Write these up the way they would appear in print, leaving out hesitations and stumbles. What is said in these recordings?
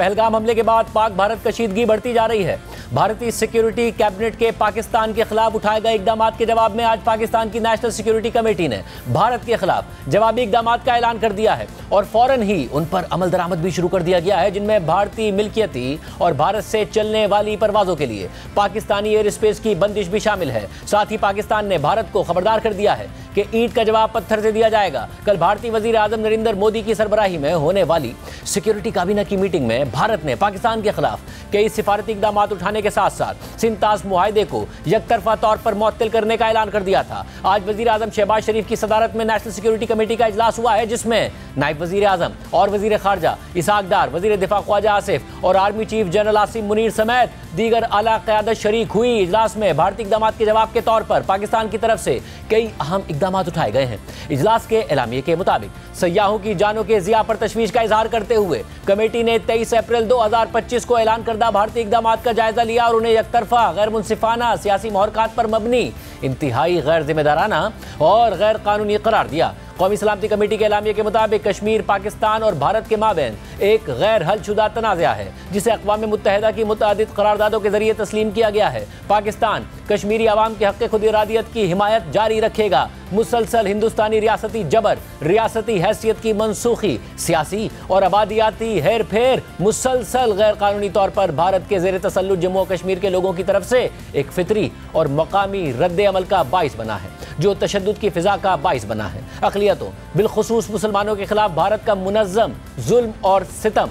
पहलगाम हमले के बाद पाक भारत कशीदगी बढ़ती जा रही है। भारतीय सिक्योरिटी कैबिनेट के पाकिस्तान के खिलाफ उठाए गए इकदाम के जवाब में आज पाकिस्तान की नेशनल सिक्योरिटी कमेटी ने भारत के खिलाफ जवाबी इकदाम का ऐलान कर दिया है और फौरन ही उन पर अमल दरामद भी शुरू कर दिया गया है, जिनमें भारतीय मिल्कियती और भारत से चलने वाली परवाजों के लिए पाकिस्तानी एयर स्पेस की बंदिश भी शामिल है। साथ ही पाकिस्तान ने भारत को खबरदार कर दिया है कि ईंट का जवाब पत्थर से दिया जाएगा। कल भारतीय वजीर आजम नरेंद्र मोदी की सरबराही में होने वाली सिक्योरिटी काबीना की मीटिंग में भारत ने पाकिस्तान के खिलाफ कई सिफारती इकदाम उठाने के साथ साथ सिंतास मुआहदे को यकतरफा तौर पर मुअत्तल करने का ऐलान कर दिया था। आज वजीर आजम शहबाज शरीफ की सदारत में नेशनल सिक्योरिटी कमेटी का इजलास हुआ है, जिसमें नायब वजीर आजम और वजीर खारजा इसहाक डार, वजीर दिफा ख्वाजा आसिफ और army chief general Asim Munir समेत दीगर आला क़यादत शरीक हुई। इजलास में भारतीय इकदाम के जवाब के तौर पर पाकिस्तान की तरफ से कई अहम इकदाम उठाए गए हैं। इजलास के एलामिये के मुताबिक सयाहों की जानों के ज़िया पर तशवीश का इजहार करते हुए कमेटी ने 23 अप्रैल 2025 को ऐलान करदा भारतीय इकदाम का जायजा लिया और उन्हें यकतरफा, गैर मुनसिफाना, सियासी महरकात पर मबनी, इंतहाई गैर जिम्मेदाराना और गैर कानूनी करार दिया। कौमी सलामती कमेटी के एलामिये के मुताबिक कश्मीर पाकिस्तान और भारत के माबैन एक गैर हलशुदा तनाज़ा है, जिसे अक़वाम मुत्तहिदा की मुतअद्दिद करारदादों के जरिए तस्लीम किया गया है। पाकिस्तान कश्मीरी अवाम के हक़ खुद इरादियत की हिमायत जारी रखेगा। मुसलसल हिंदुस्तानी रियासती जबर, रियासती हैसियत की मनसूखी, सियासी और आबादियाती हेर फेर मुसलसल गैर कानूनी तौर पर भारत के ज़ेर तसल्लुत जम्मू और कश्मीर के लोगों की तरफ से एक फितरी और मकामी रद्द अमल का बाइस बना है, जो तशद्दुद की फिजा का बाइस बना है। अक़लियतों बिलखुसूस मुसलमानों के खिलाफ भारत का मुनज़्ज़म जुल्म और सितम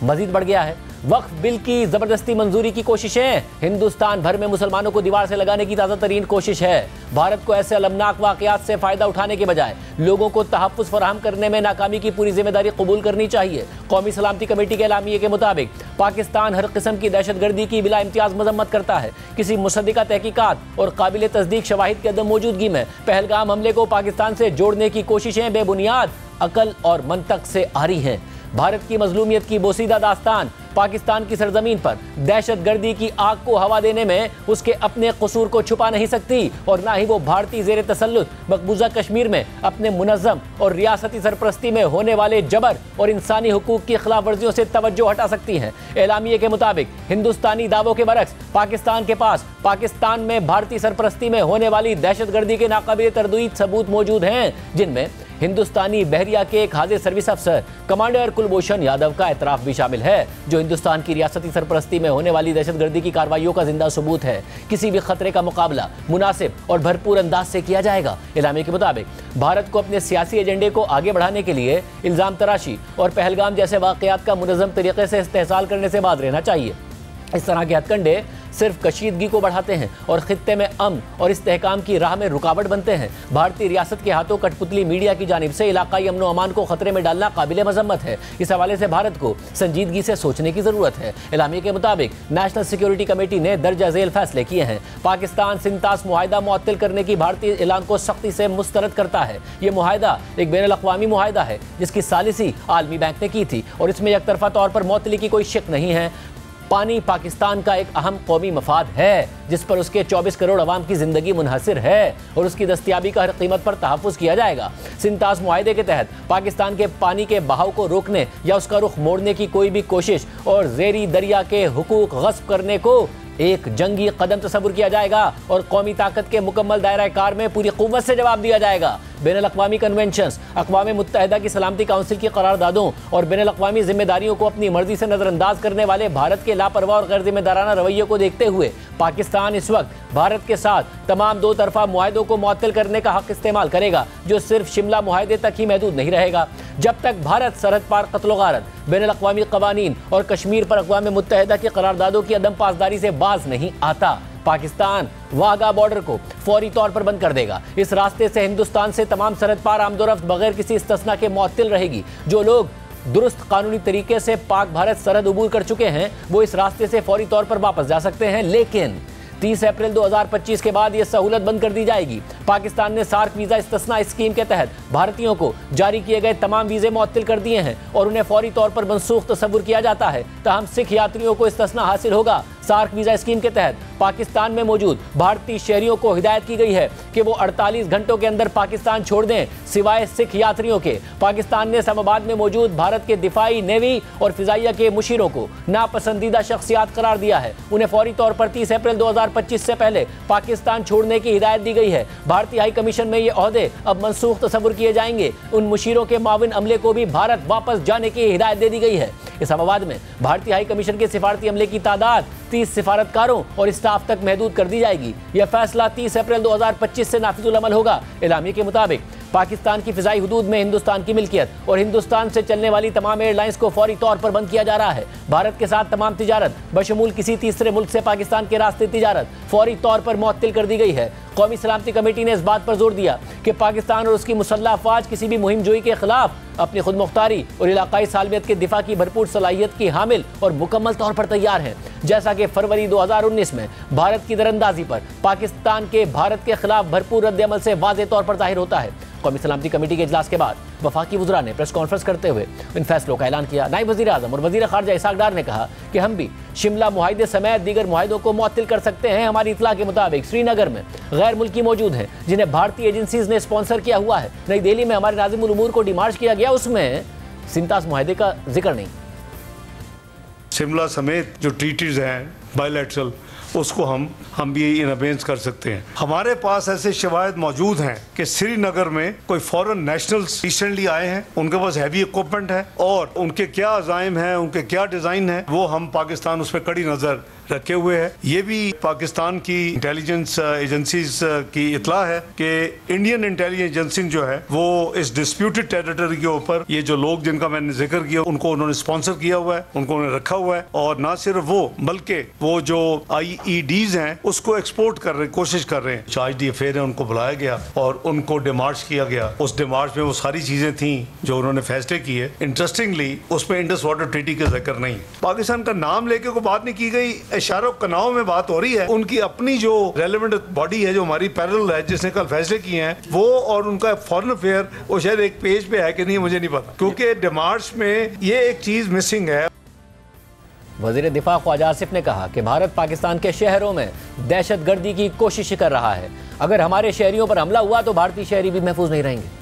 मजीद बढ़ गया है। वक्फ बिल की जबरदस्ती मंजूरी की कोशिशें हिंदुस्तान भर में मुसलमानों को दीवार से लगाने की ताज़ा तरीन कोशिश है। भारत को ऐसे अलमनाक वाक़यात से फ़ायदा उठाने के बजाय लोगों को तहफ़्फ़ुज़ फराहम करने में नाकामी की पूरी जिम्मेदारी कबूल करनी चाहिए। कौमी सलामती कमेटी के एलामिये के मुताबिक पाकिस्तान हर किस्म की दहशतगर्दी की बिला इम्तियाज़ मजम्मत करता है। किसी मुसद्दिका तहकीकात और काबिल तस्दीक शवाहिद के अदम मौजूदगी में पहलगाम हमले को पाकिस्तान से जोड़ने की कोशिशें बेबुनियाद, अकल और मंतक से आ रही हैं। भारत की मजलूमियत की बोसीदा दास्तान पाकिस्तान की सरजमीन पर दहशतगर्दी की आग को हवा देने में उसके अपने कसूर को छुपा नहीं सकती और ना ही वो भारतीय ज़ेर तसल्लुत मकबूजा कश्मीर में अपने मुनज़्ज़म और रियासती सरपरस्ती में होने वाले जबर और इंसानी हुकूक की खिलाफ वर्जियों से तवज्जो हटा सकती हैं। एलामिये के मुताबिक हिंदुस्तानी दावों के बरक्स पाकिस्तान के पास पाकिस्तान में भारतीय सरपरस्ती में होने वाली दहशतगर्दी के नाकाबिल तरदीद सबूत मौजूद हैं, जिनमें हिंदुस्तानी बहरिया के एक हाजिर सर्विस अफसर कमांडर कुलभूषण यादव का एतराफ़ भी शामिल है, जो हिंदुस्तान की रियासती सरपरस्ती में होने वाली दहशतगर्दी की कार्रवाइयों का जिंदा सबूत है। किसी भी खतरे का मुकाबला मुनासिब और भरपूर अंदाज से किया जाएगा। एलामिये के मुताबिक भारत को अपने सियासी एजेंडे को आगे बढ़ाने के लिए इल्ज़ाम तराशी और पहलगाम जैसे वाक़यात का मुनज़्ज़म तरीके से इस्तेहसाल करने से बाज रहना चाहिए। इस तरह के हथकंडे सिर्फ कशीदगी को बढ़ाते हैं और खित्ते में अमन और इस्तेहकाम की राह में रुकावट बनते हैं। भारतीय रियासत के हाथों कठपुतली मीडिया की जानिब से इलाकाई अमन व अमान को खतरे में डालना काबिल मजम्मत है। इस हवाले से भारत को संजीदगी से सोचने की ज़रूरत है। एलामिये के मुताबिक नेशनल सिक्योरिटी कमेटी ने दर्जा झेल फैसले किए हैं। पाकिस्तान सिंतास मुआहदा मुअत्तल करने की भारतीय ऐलान को सख्ती से मुस्तरद करता है। ये मुआहदा एक बैनुल अक़वामी मुआहदा है, जिसकी सालिसी आलमी बैंक ने की थी और इसमें एकतरफा तौर पर मुअत्तली की कोई शक नहीं है। पानी पाकिस्तान का एक अहम कौमी मफाद है, जिस पर उसके 24 करोड़ अवाम की ज़िंदगी मुनहसर है और उसकी दस्तियाबी का हर कीमत पर तहफ़्फ़ुज़ किया जाएगा। सिंतास मुआहदे के तहत पाकिस्तान के पानी के बहाव को रोकने या उसका रुख मोड़ने की कोई भी कोशिश और ज़ेरी दरिया के हुकूक गस्ब करने को एक जंगी कदम तस्वुर किया जाएगा और कौमी ताकत के मुकम्मल दायरा कार में पूरी क़ुव्वत से जवाब दिया जाएगा। बैनुल अक़वामी कन्वेंशंस, अक़वाम मुत्तहिदा की सलामती काउंसिल की करारदादों और बैनुल अक़वामी जिम्मेदारियों को अपनी मर्जी से नज़रअंदाज करने वाले भारत के लापरवाह और गैर जिम्मेदाराना रवैये को देखते हुए पाकिस्तान इस वक्त भारत के साथ तमाम दो तरफा मुआहदों को मुअत्तल करने का हक़ इस्तेमाल करेगा, जो सिर्फ शिमला मुआहदे तक ही महदूद नहीं रहेगा। जब तक भारत सरहद पार कत्ल गारत, बैनुल अक़वामी क़वानीन और कश्मीर पर अक़वाम मुत्तहिदा की करारदादों की अदम पासदारी से बाज नहीं आता, पाकिस्तान वाघा बॉर्डर को फौरी तौर पर बंद कर देगा। इस रास्ते से हिंदुस्तान से तमाम सरहद पार आमदोरफ्त बगैर किसी इस्तिस्ना के मुअत्तल रहेगी। जो लोग दुरुस्त कानूनी तरीके से पाक भारत सरहद अबूर कर चुके हैं, वो इस रास्ते से फौरी तौर पर वापस जा सकते हैं, लेकिन 30 अप्रैल 2025 के बाद यह सहूलत बंद कर दी जाएगी। पाकिस्तान ने सार्क वीज़ा इस्तिस्ना स्कीम के तहत भारतीयों को जारी किए गए तमाम वीज़े मुअत्तल कर दिए हैं और उन्हें फौरी तौर पर मनसूख तस्वुर किया जाता है। ताहम सिख यात्रियों को इस्तिस्ना हासिल होगा। सार्क वीजा स्कीम के तहत पाकिस्तान में मौजूद भारतीय शहरियों को हिदायत की गई है कि वो 48 घंटों के अंदर पाकिस्तान छोड़ दें, सिवाय सिख यात्रियों के। पाकिस्तान ने इस्लामाबाद में मौजूद भारत के दिफाई, नेवी और फिजाइया के मुशीरों को नापसंदीदा शख्सियात करार दिया है। उन्हें फौरी तौर पर 30 अप्रैल 2025 से पहले पाकिस्तान छोड़ने की हिदायत दी गई है। भारतीय हाई कमीशन में ये ओहदे अब मनसूख तस्वुर किए जाएंगे। उन मुशीरों के माविन अमले को भी भारत वापस जाने की हिदायत दे दी गई है। इस्लामाबाद में भारतीय हाई कमीशन के सिफारती अमले की तादाद 30 सिफारतकारों और स्टाफ तक महदूद कर दी जाएगी। यह फैसला 30 अप्रैल 2025 से नाफिजुल अमल होगा। एलामिया के मुताबिक पाकिस्तान की फिजाई हुदूद में हिंदुस्तान की मिल्कियत और हिंदुस्तान से चलने वाली तमाम एयरलाइंस को फौरी तौर पर बंद किया जा रहा है। भारत के साथ तमाम तिजारत बशमूल किसी तीसरे मुल्क से पाकिस्तान के रास्ते तिजारत फौरी तौर पर मुअत्तिल कर दी गई है। कौमी सलामती कमेटी ने इस बात पर जोर दिया कि पाकिस्तान और उसकी मुसल्लह अफवाज किसी भी मुहिम जोई के खिलाफ अपनी खुद मुख्तारी और इलाकाई सालमियत के दिफा की भरपूर सलाहियत की हामिल और मुकम्मल तौर पर तैयार हैं। जैसा कि फरवरी 2019 में भारत की दरअंदाजी पर पाकिस्तान के भारत के खिलाफ भरपूर रद्द-ए-अमल से वाज़ेह तौर पर जाहिर होता है। कौमी सलामती कमेटी के इजलास के बाद वफाकी वुज़रा ने प्रेस कॉन्फ्रेंस करते हुए इन फैसलों का ऐलान किया। नायब वज़ीर आज़म और वज़ीर ख़ारजा इसहाक़ डार ने कहा कि हम भी शिमला मुआहिदे समेत दीगर मुआहिदों को मुअत्तिल कर सकते हैं। हमारी इतला के मुताबिक श्रीनगर में गैर मुल्की मौजूद हैं जिन्हें भारतीय एजेंसीज ने स्पॉन्सर किया हुआ है। नई दिल्ली में हमारे नाज़िमुल उमूर को डिमार्च किया गया, उसमें सिंतास मुआहिदे का जिक्र नहीं। शिमला समेत जो ट्रीटीज हैं बायलैटरल, उसको हम भी इन अबेंस कर सकते हैं। हमारे पास ऐसे शवाहिद मौजूद हैं कि श्रीनगर में कोई फॉरेन नेशनल्स रिसेंटली आए हैं, उनके पास हैवी इक्विपमेंट है और उनके क्या अज़ाइम हैं, उनके क्या डिज़ाइन है, वो हम पाकिस्तान उस पर कड़ी नज़र रखे हुए हैं। ये भी पाकिस्तान की इंटेलिजेंस एजेंसीज की इतला है कि इंडियन इंटेलिजेंस एजेंसी जो है वो इस डिस्प्यूटेड टेरिटरी के ऊपर ये जो लोग जिनका मैंने जिक्र किया उनको उन्होंने स्पॉन्सर किया हुआ है, उनको उन्होंने रखा हुआ है। और ना सिर्फ वो बल्कि वो जो IEDs हैं उसको एक्सपोर्ट कर रहे, कोशिश कर रहे हैं। चार्ज दी अफेयर है, उनको बुलाया गया और उनको डिमार्च किया गया। उस डिमार्च में वो सारी चीजें थी जो उन्होंने फैसले किए। इंटरेस्टिंगली उसमें इंडस वाटर ट्रीटी का जिक्र नहीं, पाकिस्तान का नाम लेके कोई बात नहीं की गई, इशारों कनाओं में बात हो रही है। उनकी अपनी जो रेलेवेंट बॉडी है जो हमारी पैरेलल है जिसने कल फैसले किए हैं वो और उनका फॉरेन अफेयर वो शायद एक पेज पे है कि नहीं मुझे नहीं पता, क्योंकि डिमार्च में ये एक चीज मिसिंग है। वज़ीर दिफा ख्वाजा आसिफ ने कहा कि भारत पाकिस्तान के शहरों में दहशतगर्दी की कोशिश कर रहा है। अगर हमारे शहरियों पर हमला हुआ तो भारतीय शहरी भी महफूज नहीं रहेंगे।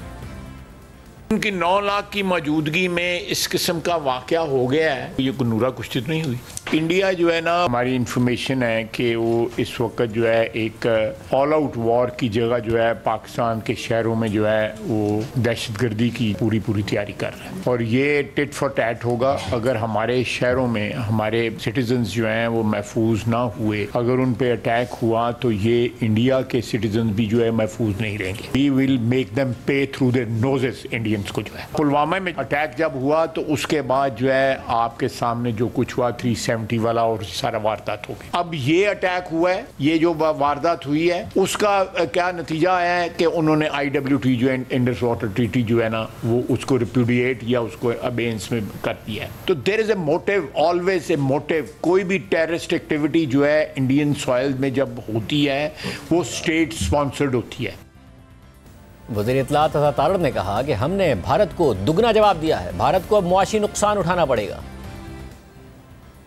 उनकी 9 लाख की मौजूदगी में इस किस्म का वाक़या हो गया है, ये नूरा कुश्ती नहीं हुई। इंडिया जो है ना, हमारी इंफॉर्मेशन है कि वो इस वक्त जो है एक ऑल आउट वॉर की जगह जो है पाकिस्तान के शहरों में जो है वो दहशतगर्दी की पूरी तैयारी कर रहा है। और ये टिट फॉर टैट होगा अगर हमारे शहरों में हमारे सिटीजन्स जो हैं वो महफूज ना हुए। अगर उन पे अटैक हुआ तो ये इंडिया के सिटीजन्स भी जो है महफूज नहीं रहेंगे। वी विल मेक देम पे थ्रू देयर नोजेस इंडियंस को जो है। पुलवामा में अटैक जब हुआ तो उसके बाद जो है आपके सामने जो कुछ हुआ 370 वाला और सारा वारदात हो गई। अब ये अटैक हुआ है, ये जो वारदात हुई है उसका क्या नतीजा है कि उन्होंने IWT जो है इंडस वाटर ट्रीटी जो है ना वो उसको रिप्यूडिएट या उसको अबेंस में कर दिया है। तो there is a motive, always a motive. कोई भी टेररिस्ट एक्टिविटी जो है इंडियन सॉइल में जब होती है वो स्टेट स्पॉन्सर्ड होती है। वज़ीर इत्तलात तारड़ ने कहा कि हमने भारत को दुगना जवाब दिया है, भारत को अब मुआशी नुकसान उठाना पड़ेगा।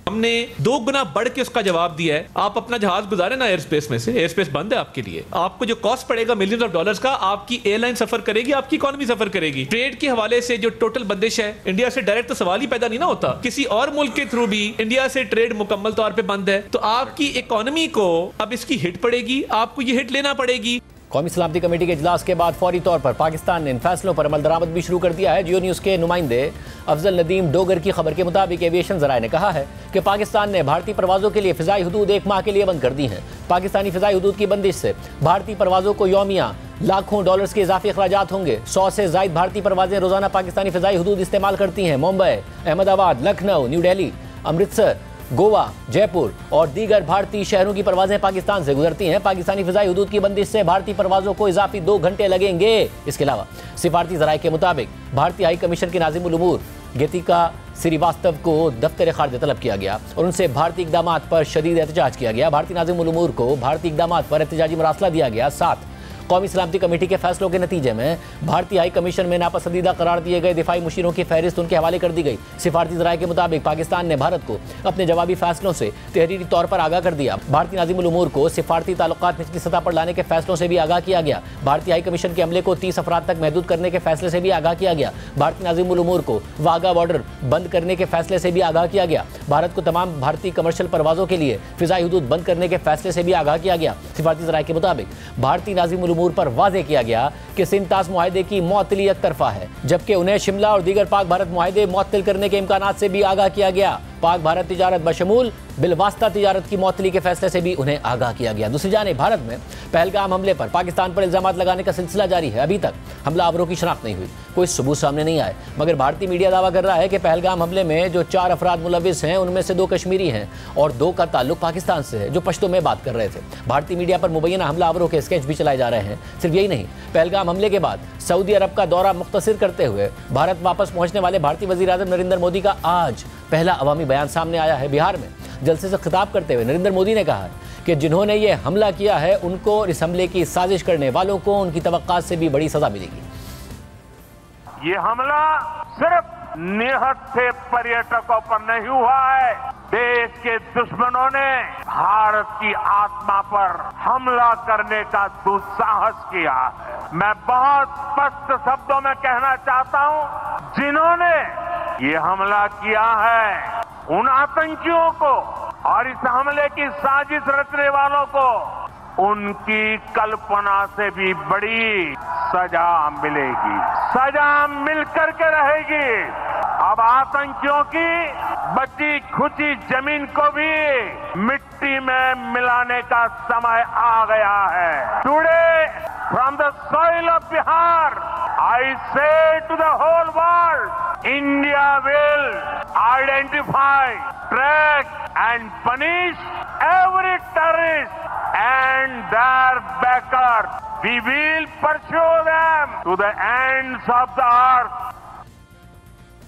हमने 2 गुना बढ़ के उसका जवाब दिया है। आप अपना जहाज गुजारे ना एयर स्पेस में से, एयर स्पेस बंद है आपके लिए। आपको जो कॉस्ट पड़ेगा मिलियंस ऑफ डॉलर्स का, आपकी एयरलाइन सफर करेगी, आपकी इकोनॉमी सफर करेगी। ट्रेड के हवाले से जो टोटल बंदिश है, इंडिया से डायरेक्ट तो सवाल ही पैदा नहीं ना होता। किसी और मुल्क के थ्रू भी इंडिया से ट्रेड मुकम्मल तौर पर बंद है, तो आपकी इकोनॉमी को अब इसकी हिट पड़ेगी, आपको ये हिट लेना पड़ेगी। कौमी सलामती कमेटी के इजलास के बाद फौरी तौर पर पाकिस्तान ने इन फैसलों पर अमल दरामद भी शुरू कर दिया है। जियो न्यूज़ के नुमाइंदे अफजल नदीम डोगर की खबर के मुताबिक एविएशन ज़राए ने कहा है कि पाकिस्तान ने भारतीय परवाज़ों के लिए फ़िज़ाई हुदूद 1 माह के लिए बंद कर दी हैं। पाकिस्तानी फ़िज़ाई हुदूद की बंदिश से भारतीय परवाज़ों को यौमिया लाखों डॉलर्स के इजाफी अखराजात होंगे। 100 से ज़ायद भारतीय परवाज़ें रोज़ाना पाकिस्तानी फ़िज़ाई हुदूद इस्तेमाल करती हैं। मुंबई, अहमदाबाद, लखनऊ, न्यू दिल्ली, अमृतसर, गोवा, जयपुर और दीगर भारतीय शहरों की परवाजें पाकिस्तान से गुजरती हैं। पाकिस्तानी फ़िज़ाई हुदूद की बंदिश से भारतीय परवाज़ों को इजाफी 2 घंटे लगेंगे। इसके अलावा सिफारती ज़राए के मुताबिक भारतीय हाई कमीशन के नाज़िमुल उमूर गीतिका श्रीवास्तव को दफ्तर खारजा तलब किया गया और उनसे भारतीय इक़दामात पर शदीद एहतजाज किया गया। भारतीय नाज़िमुल उमूर को भारतीय इक़दामात पर एहतजाजी मरासला दिया गया। 7 कौमी सलामती कमेटी के फैसलों के नतीजे में भारतीय हाई कमीशन में नापसंदीदा करार दिए गए दिफाई मुशीरों की फहरिस्त उनके हवाले कर दी गई। सिफारती ज़राए के मुताबिक पाकिस्तान ने भारत को अपने जवाबी फैसलों से तहरीरी तौर पर आगाह कर दिया। भारतीय नाज़िमुल उमूर को सिफारती ताल्लुकात निचली सतह पर लाने के फैसलों से भी आगाह किया गया। भारतीय हाई कमीशन के अमले को 30 अफराद तक महदूद करने के फैसले से भी आगाह किया गया। भारतीय नाज़िमुल उमूर को वाघा बॉर्डर बंद करने के फैसले से भी आगाह किया गया। भारत को तमाम भारतीय कमर्शियल परवाजों के लिए फिजाई हुदूद बंद करने के फैसले से भी आगाह किया गया। सिफारती ज़राए के मुताबिक भारतीय नाज़िमुल उमूर पर वाज़ेह किया गया कि सिंतास मुआहदे की मुअत्तली एक तरफा है, जबकि उन्हें शिमला और दीगर पाक भारत मुआहदे मुअत्तल करने के इम्कानात से भी आगाह किया गया। पाक भारत तिजारत बशमूल बिलवास्ता तिजारत की मुअत्तली के फैसले से भी उन्हें आगाह किया गया। दूसरी जानिब भारत में पहलगाम हमले पर पाकिस्तान पर इल्जामात लगाने का सिलसिला जारी है। अभी तक हमलावरों की शनाख्त नहीं हुई, कोई सबूत सामने नहीं आए, मगर भारतीय मीडिया दावा कर रहा है कि पहलगाम हमले में जो 4 अफराद मुलविस हैं उनमें से 2 कश्मीरी हैं और 2 का ताल्लुक पाकिस्तान से है, जो पश्तो में बात कर रहे थे। भारतीय मीडिया पर मुबैना हमलावरों के स्केच भी चलाए जा रहे हैं। सिर्फ यही नहीं, पहलगाम हमले के बाद सऊदी अरब का दौरा मुख्तसर करते हुए भारत वापस पहुंचने वाले भारतीय वज़ीर आज़म नरेंद्र मोदी का आज पहला अवामी बयान सामने आया है। बिहार में जलसे से खिताब करते हुए नरेंद्र मोदी ने कहा कि जिन्होंने ये हमला किया है उनको इस हमले की साजिश करने वालों को उनकी तवक्कात से भी बड़ी सजा मिलेगी। ये हमला सिर्फ निहत्थे पर्यटकों पर नहीं हुआ है, देश के दुश्मनों ने भारत की आत्मा पर हमला करने का दुस्साहस किया है। मैं बहुत स्पष्ट शब्दों में कहना चाहता हूं, जिन्होंने ये हमला किया है उन आतंकियों को और इस हमले की साजिश रचने वालों को उनकी कल्पना से भी बड़ी सजा मिलेगी, सजा मिलकर के रहेगी। अब आतंकियों की बची खुची जमीन को भी मिट्टी में मिलाने का समय आ गया है। Today from the soil of Bihar I say to the whole world, India will identify, track and punish every terrorist and their backers. We will pursue them to the ends of the earth.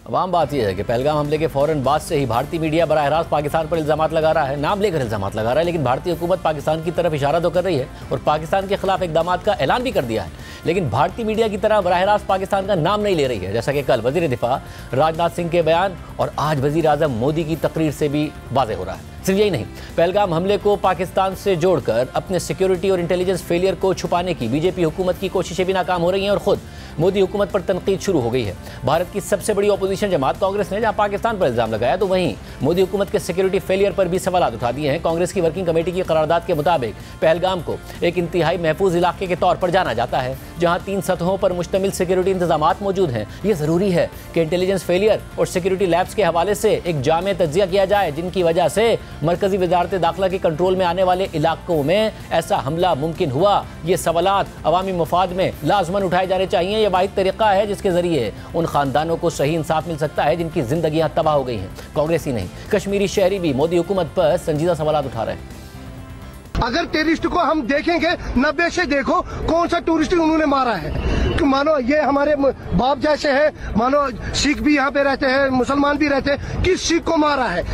अब आम बात यह है कि पहलगाम हमले के फौरन बाद से ही भारतीय मीडिया बराह रास्त पाकिस्तान पर इल्जामात लगा रहा है, नाम लेकर इल्जामात लगा रहा है, लेकिन भारतीय हुकूमत पाकिस्तान की तरफ इशारा तो कर रही है और पाकिस्तान के खिलाफ इकदामात का ऐलान भी कर दिया है, लेकिन भारतीय मीडिया की तरह बराह रास्त पाकिस्तान का नाम नहीं ले रही है, जैसा कि कल वजीर दिफा राजनाथ सिंह के बयान और आज वजीर आजम मोदी की तकरीर से भी वाज़ेह हो रहा है। सिर्फ यही नहीं, पहलगाम हमले को पाकिस्तान से जोड़कर अपने सिक्योरिटी और इंटेलिजेंस फेलियर को छुपाने की बीजेपी हुकूमत की कोशिशें भी नाकाम हो रही हैं और खुद मोदी हुकूमत पर तनकीद शुरू हो गई है। भारत की सबसे बड़ी अपोजिशन जमात कांग्रेस ने जहां पाकिस्तान पर इल्जाम लगाया, तो वहीं मोदी हुकूमत के सिक्योरिटी फेलियर पर भी सवाल उठा दिए हैं। कांग्रेस की वर्किंग कमेटी की करारदाद के मुताबिक पहलगाम को एक इंतहाई महफूज इलाके के तौर पर जाना जाता है, जहां 3 सतहों पर मुश्तमिल सिक्योरिटी इंतजामात मौजूद हैं। ये ज़रूरी है कि इंटेलिजेंस फेलियर और सिक्योरिटी लैब्स के हवाले से एक जामे तज्जिया किया जाए, जिनकी वजह से मरकजी वजारत दाखिला के कंट्रोल में आने वाले इलाकों में ऐसा हमला मुमकिन हुआ। ये सवालात अवामी मुफाद में लाजमन उठाए जाने चाहिए। यह वाहिद तरीका है जिसके जरिए उन खानदानों को सही इंसाफ मिल सकता है जिनकी जिंदगियां तबाह हो गई हैं। कांग्रेस ही नहीं, कश्मीरी शहरी भी मोदी हुकूमत पर संजीदा सवालात उठा रहे हैं। अगर टेररिस्ट को हम देखेंगे 90 से देखो कौन सा टूरिस्ट उन्होंने मारा है, कि मानो ये हमारे बाप जैसे है, मानो सिख भी यहाँ पे रहते हैं, मुसलमान भी रहते हैं, किस सिख को मारा है?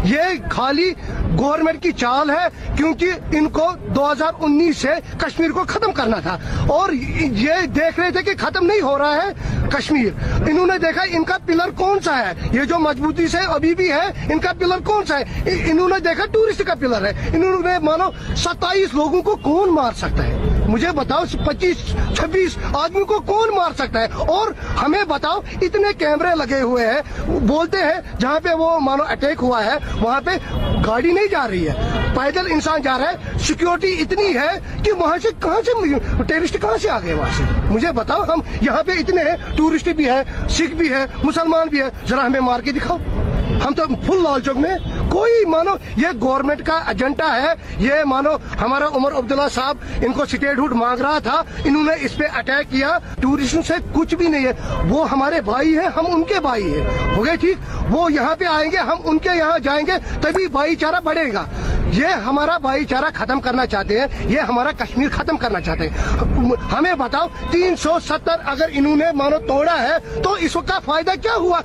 ये खाली गवर्नमेंट की चाल है, क्योंकि इनको 2019 से कश्मीर को खत्म करना था और ये देख रहे थे कि खत्म नहीं हो रहा है कश्मीर। इन्होंने देखा इनका पिलर कौन सा है, ये जो मजबूती से अभी भी है, इनका पिलर कौन सा है? इन्होंने देखा टूरिस्ट का पिलर है। इन्होंने मानो 27 लोगों को कौन मार सकता है? मुझे बताओ, 25-26 आदमी को कौन मार सकता है? और हमें बताओ, इतने कैमरे लगे हुए हैं, बोलते हैं जहाँ पे वो मानो अटैक हुआ है वहाँ पे गाड़ी नहीं जा रही है, पैदल इंसान जा रहा है। सिक्योरिटी इतनी है कि वहाँ से कहाँ से टेररिस्ट कहाँ से आ गए वहाँ से? मुझे बताओ, हम यहाँ पे इतने हैं, टूरिस्ट भी है, सिख भी है, मुसलमान भी है, जरा हमें मार के दिखाओ। हम तो फुल लाल चौक में कोई मानो ये गवर्नमेंट का एजेंडा है, ये मानो हमारा उमर अब्दुल्ला साहब इनको स्टेटहुड मांग रहा था, इन्होंने इस पे अटैक किया। टूरिस्टों से कुछ भी नहीं है, वो हमारे भाई हैं, हम उनके भाई हैं, हो गए ठीक? वो यहाँ पे आएंगे, हम उनके यहाँ जाएंगे, तभी भाईचारा बढ़ेगा। ये हमारा भाईचारा खत्म करना चाहते हैं, ये हमारा कश्मीर खत्म करना चाहते हैं। हमें बताओ, 370 अगर इन्होंने मानो तोड़ा है तो इसका फायदा क्या हुआ?